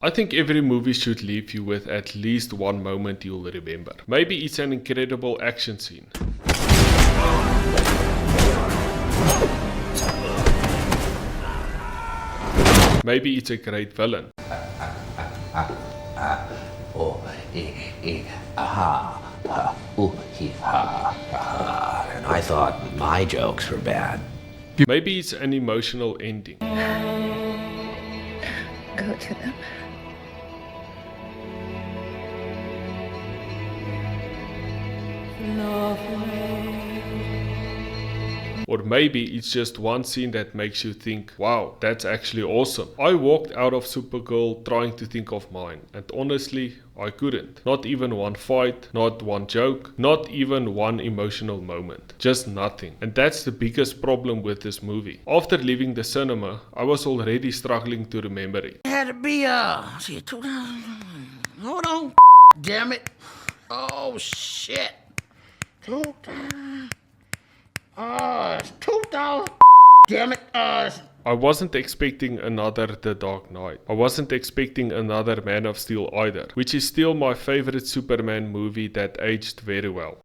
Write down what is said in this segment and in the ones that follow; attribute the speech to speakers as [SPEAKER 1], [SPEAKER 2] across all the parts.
[SPEAKER 1] I think every movie should leave you with at least one moment you'll remember. Maybe it's an incredible action scene. Maybe it's a great villain.
[SPEAKER 2] And I thought my jokes were bad.
[SPEAKER 1] Maybe it's an emotional ending.
[SPEAKER 3] Go to them.
[SPEAKER 1] Or maybe it's just one scene that makes you think, wow, that's actually awesome. I walked out of Supergirl trying to think of mine, and honestly, I couldn't. Not even one fight, not one joke, not even one emotional moment. Just nothing. And that's the biggest problem with this movie. After leaving the cinema, I was already struggling to remember it.
[SPEAKER 2] It had to be, 2000. Hold on, damn it. Oh, shit. 2000. It's 2000. Damn it.
[SPEAKER 1] I wasn't expecting another The Dark Knight. I wasn't expecting another Man of Steel either, which is still my favorite Superman movie that aged very well.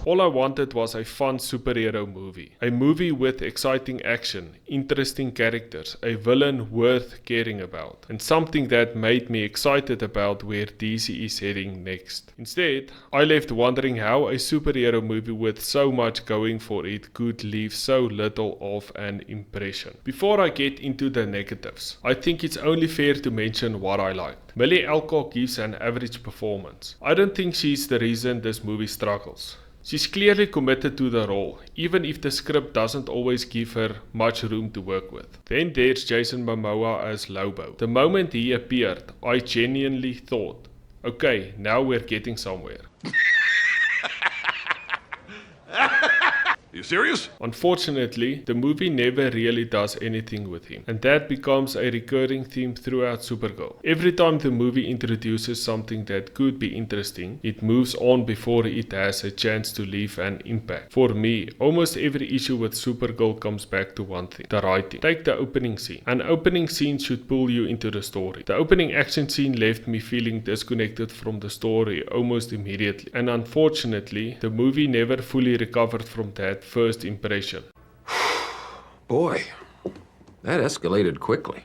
[SPEAKER 1] All I wanted was a fun superhero movie. A movie with exciting action, interesting characters, a villain worth caring about, and something that made me excited about where DC is heading next. Instead, I left wondering how a superhero movie with so much going for it could leave so little of an impression. Before I get into the negatives, I think it's only fair to mention what I liked. Millie Alcock gives an average performance. I don't think she's the reason this movie struggles. She's clearly committed to the role, even if the script doesn't always give her much room to work with. Then there's Jason Momoa as Lobo. The moment he appeared, I genuinely thought, okay, now we're getting somewhere.
[SPEAKER 4] You serious?
[SPEAKER 1] Unfortunately, the movie never really does anything with him, and that becomes a recurring theme throughout Supergirl. Every time the movie introduces something that could be interesting, it moves on before it has a chance to leave an impact. For me, almost every issue with Supergirl comes back to one thing: the writing. Take the opening scene. An opening scene should pull you into the story. The opening action scene left me feeling disconnected from the story almost immediately, and unfortunately, the movie never fully recovered from that first impression.
[SPEAKER 5] Boy, that escalated quickly.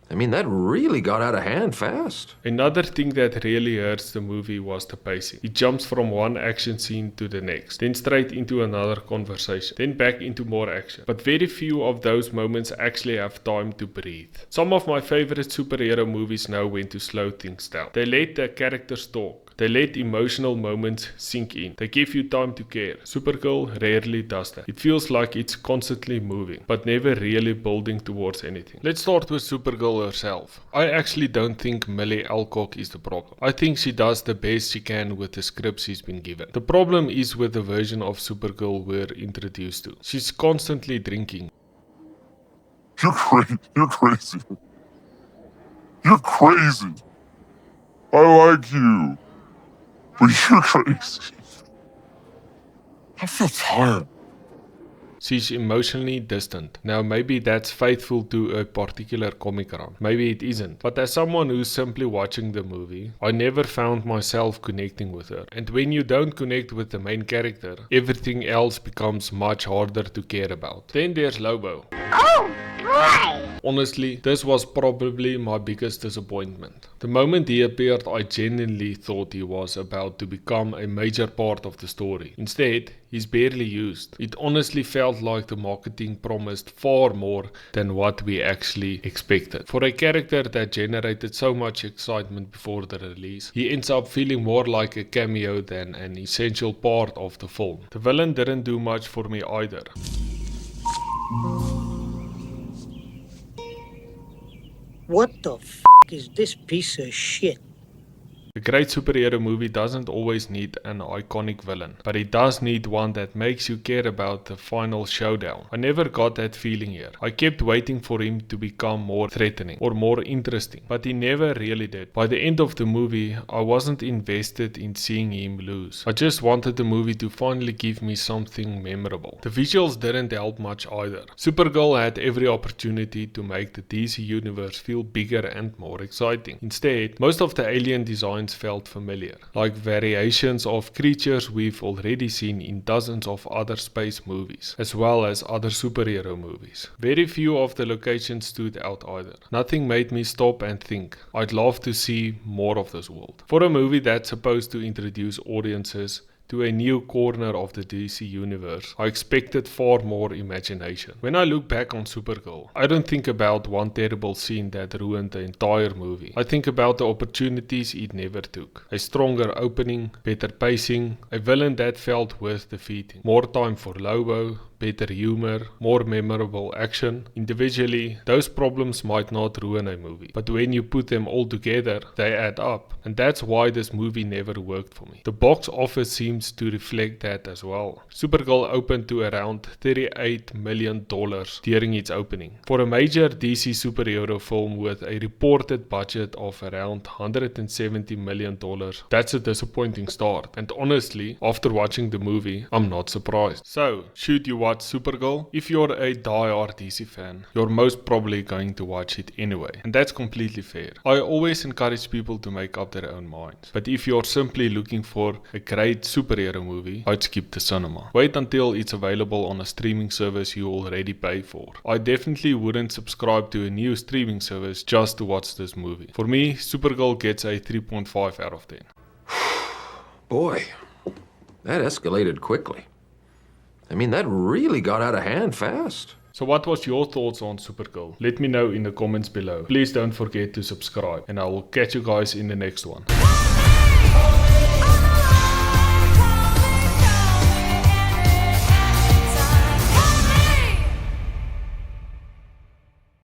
[SPEAKER 5] I mean, that really got out of hand fast.
[SPEAKER 1] Another thing that really hurts the movie was the pacing. It jumps from one action scene to the next, then straight into another conversation, then back into more action. But very few of those moments actually have time to breathe. Some of my favorite superhero movies know when to slow things down. They let the characters talk. They let emotional moments sink in. They give you time to care. Supergirl rarely does that. It feels like it's constantly moving, but never really building towards anything. Let's start with Supergirl herself. I actually don't think Millie Alcock is the problem. I think she does the best she can with the script she's been given. The problem is with the version of Supergirl we're introduced to. She's constantly drinking.
[SPEAKER 4] You're crazy. You're crazy. You're crazy. I like you. But you're crazy. I feel tired.
[SPEAKER 1] She's emotionally distant. Now maybe that's faithful to a particular comic run. Maybe it isn't. But as someone who's simply watching the movie, I never found myself connecting with her. And when you don't connect with the main character, everything else becomes much harder to care about. Then there's Lobo.
[SPEAKER 3] Oh, boy!
[SPEAKER 1] Honestly, this was probably my biggest disappointment. The moment he appeared, I genuinely thought he was about to become a major part of the story. Instead, he's barely used. It honestly felt like the marketing promised far more than what we actually expected. For a character that generated so much excitement before the release, he ends up feeling more like a cameo than an essential part of the film. The villain didn't do much for me either.
[SPEAKER 6] What the f*** is this piece of shit?
[SPEAKER 1] A great superhero movie doesn't always need an iconic villain, but it does need one that makes you care about the final showdown. I never got that feeling here. I kept waiting for him to become more threatening or more interesting, but he never really did. By the end of the movie, I wasn't invested in seeing him lose. I just wanted the movie to finally give me something memorable. The visuals didn't help much either. Supergirl had every opportunity to make the DC universe feel bigger and more exciting. Instead, most of the alien designs felt familiar, like variations of creatures we've already seen in dozens of other space movies, as well as other superhero movies. Very few of the locations stood out either. Nothing made me stop and think, I'd love to see more of this world. For a movie that's supposed to introduce audiences to a new corner of the DC universe, I expected far more imagination. When I look back on Supergirl, I don't think about one terrible scene that ruined the entire movie. I think about the opportunities it never took. A stronger opening, better pacing, a villain that felt worth defeating, more time for Lobo, better humor, more memorable action. Individually, those problems might not ruin a movie, but when you put them all together, they add up. And that's why this movie never worked for me. The box office seems to reflect that as well. Supergirl opened to around $38 million during its opening. For a major DC superhero film with a reported budget of around $170 million, that's a disappointing start. And honestly, after watching the movie, I'm not surprised. So, should you watch Supergirl? If you're a die-hard DC fan, you're most probably going to watch it anyway, and that's completely fair. I always encourage people to make up their own minds, but if you're simply looking for a great superhero movie, I'd skip the cinema. Wait until it's available on a streaming service you already pay for. I definitely wouldn't subscribe to a new streaming service just to watch this movie. For me, Supergirl gets a 3.5 out of 10.
[SPEAKER 5] Boy, that escalated quickly. I mean, that really got out of hand fast.
[SPEAKER 1] So what was your thoughts on Supergirl? Let me know in the comments below. Please don't forget to subscribe, and I will catch you guys in the next one.